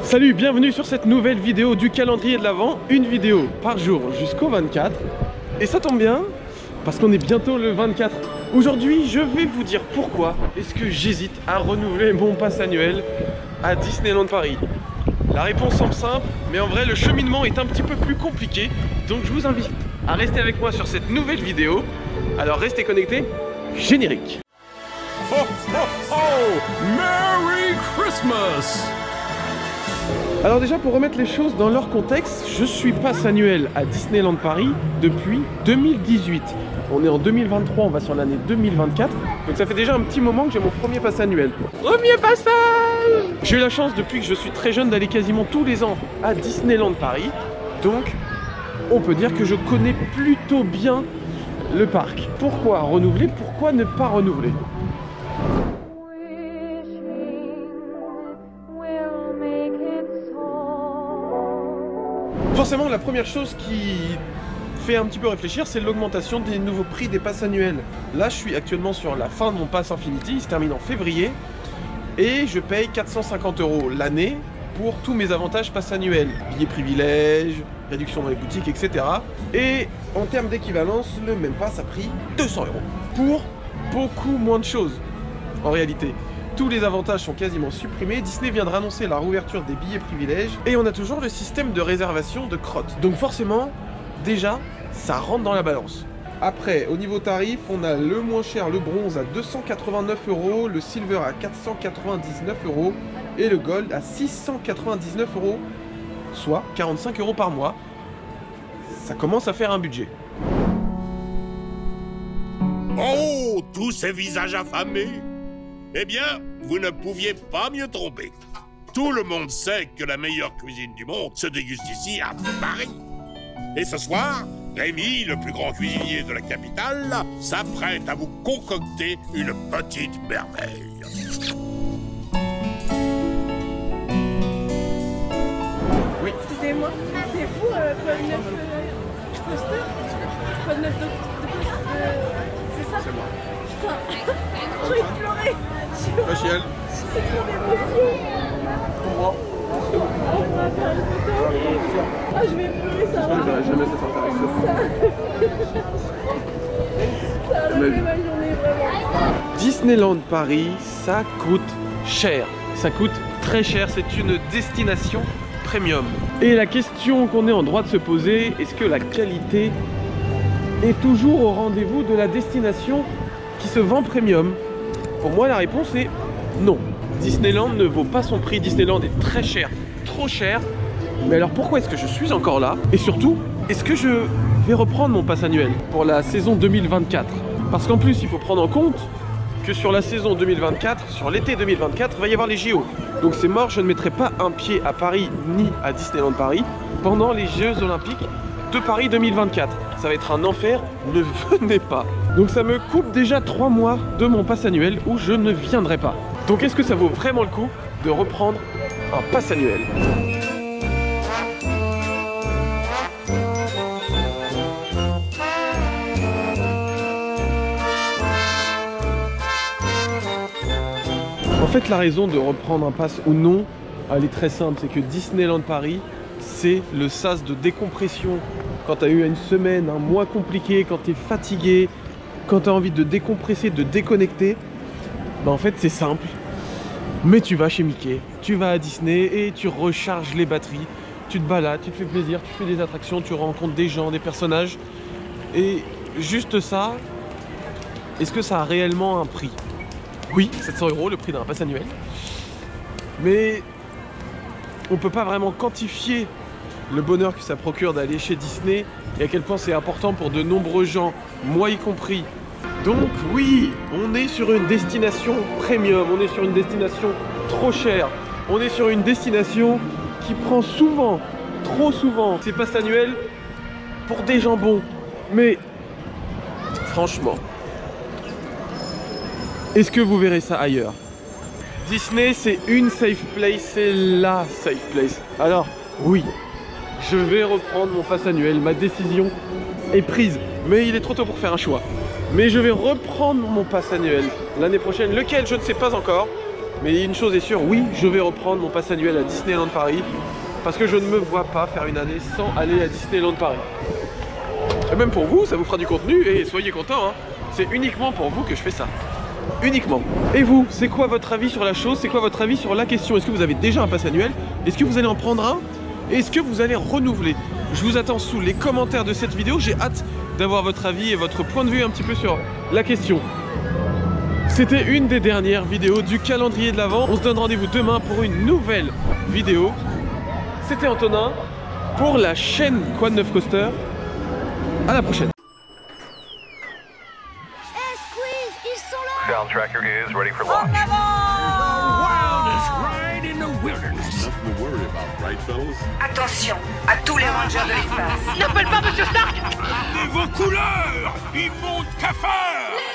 Salut, bienvenue sur cette nouvelle vidéo du calendrier de l'Avent. Une vidéo par jour jusqu'au 24. Et ça tombe bien, parce qu'on est bientôt le 24. Aujourd'hui, je vais vous dire pourquoi est-ce que j'hésite à renouveler mon pass annuel à Disneyland Paris. La réponse semble simple, mais en vrai, le cheminement est un petit peu plus compliqué. Donc je vous invite à rester avec moi sur cette nouvelle vidéo. Alors restez connectés, générique. Ho, ho, ho! Merry Christmas! Alors déjà, pour remettre les choses dans leur contexte, je suis pass annuel à Disneyland Paris depuis 2018. On est en 2023, on va sur l'année 2024. Donc ça fait déjà un petit moment que j'ai mon premier pass annuel. Premier passage! J'ai eu la chance depuis que je suis très jeune d'aller quasiment tous les ans à Disneyland Paris. Donc on peut dire que je connais plutôt bien le parc. Pourquoi renouveler? Pourquoi ne pas renouveler? Forcément, la première chose qui fait un petit peu réfléchir, c'est l'augmentation des nouveaux prix des passes annuels. Là, je suis actuellement sur la fin de mon pass Infinity, il se termine en février, et je paye 450 € l'année pour tous mes avantages pass annuels. Billets privilèges, réduction dans les boutiques, etc. Et en termes d'équivalence, le même pass a pris 200 € pour beaucoup moins de choses, en réalité. Tous les avantages sont quasiment supprimés. Disney vient de annoncer la réouverture des billets privilèges et on a toujours le système de réservation de crottes. Donc forcément, déjà, ça rentre dans la balance. Après, au niveau tarif, on a le moins cher, le bronze à 289 €, le silver à 499 € et le gold à 699 €, soit 45 € par mois. Ça commence à faire un budget. Oh, tous ces visages affamés! Eh bien, vous ne pouviez pas mieux tromper. Tout le monde sait que la meilleure cuisine du monde se déguste ici à Paris. Et ce soir, Rémi, le plus grand cuisinier de la capitale, s'apprête à vous concocter une petite merveille. Oui. Excusez-moi, c'est vous, Paul Neuf Poster? Paul Neuf de... C'est ça? C'est moi. Putain, j'ai envie de pleurer. Rachel. C'est trop d'émotion. Comprends. On va faire une photo. Ah, je vais pleurer, ça va. Je verrai jamais cette interaction. Ça a refait ma journée, vraiment. Disneyland Paris, ça coûte cher. Ça coûte très cher, c'est une destination premium. Et la question qu'on est en droit de se poser, est-ce que la qualité est toujours au rendez-vous de la destination qui se vend premium? Pour moi, la réponse est non. Disneyland ne vaut pas son prix. Disneyland est très cher, trop cher. Mais alors pourquoi est-ce que je suis encore là? Et surtout, est-ce que je vais reprendre mon pass annuel pour la saison 2024? Parce qu'en plus, il faut prendre en compte que sur la saison 2024, sur l'été 2024, il va y avoir les JO. Donc c'est mort, je ne mettrai pas un pied à Paris ni à Disneyland Paris pendant les Jeux Olympiques de Paris 2024. Ça va être un enfer, ne venez pas. Donc ça me coupe déjà 3 mois de mon pass annuel où je ne viendrai pas. Donc est-ce que ça vaut vraiment le coup de reprendre un pass annuel? En fait, la raison de reprendre un pass ou non, elle est très simple, c'est que Disneyland Paris, c'est le sas de décompression. Quand tu as eu une semaine, un mois compliqué, quand tu es fatigué, quand tu as envie de décompresser, de déconnecter, bah en fait c'est simple. Mais tu vas chez Mickey, tu vas à Disney et tu recharges les batteries. Tu te balades, tu te fais plaisir, tu fais des attractions, tu rencontres des gens, des personnages. Et juste ça, est-ce que ça a réellement un prix? Oui, 700 € le prix d'un pass annuel. Mais on peut pas vraiment quantifier le bonheur que ça procure d'aller chez Disney et à quel point c'est important pour de nombreux gens, moi y compris. Donc oui, on est sur une destination premium, on est sur une destination trop chère, on est sur une destination qui prend souvent, trop souvent, ses passes annuels pour des jambons. Mais franchement, est-ce que vous verrez ça ailleurs? Disney, c'est une safe place, c'est la safe place. Alors oui, je vais reprendre mon pass annuel, ma décision est prise, mais il est trop tôt pour faire un choix. Mais je vais reprendre mon pass annuel l'année prochaine, lequel je ne sais pas encore. Mais une chose est sûre, oui, je vais reprendre mon pass annuel à Disneyland Paris. Parce que je ne me vois pas faire une année sans aller à Disneyland Paris. Et même pour vous, ça vous fera du contenu et soyez contents, hein. C'est uniquement pour vous que je fais ça. Uniquement. Et vous, c'est quoi votre avis sur la chose? C'est quoi votre avis sur la question? Est-ce que vous avez déjà un pass annuel? Est-ce que vous allez en prendre un? Est-ce que vous allez renouveler? Je vous attends sous les commentaires de cette vidéo. J'ai hâte d'avoir votre avis et votre point de vue un petit peu sur la question. C'était une des dernières vidéos du calendrier de l'Avent. On se donne rendez-vous demain pour une nouvelle vidéo. C'était Antonin pour la chaîne Quad 9 Coaster. À la prochaine. Hey Squeeze, ils sont là! Sound tracker is ready for launch. Wildest ride in the wilderness. Nothing to worry about, right, fellas? Attention à tous les rangers de l'espace. N'appelle pas Monsieur Stark! Amenez vos couleurs, immonde cafard!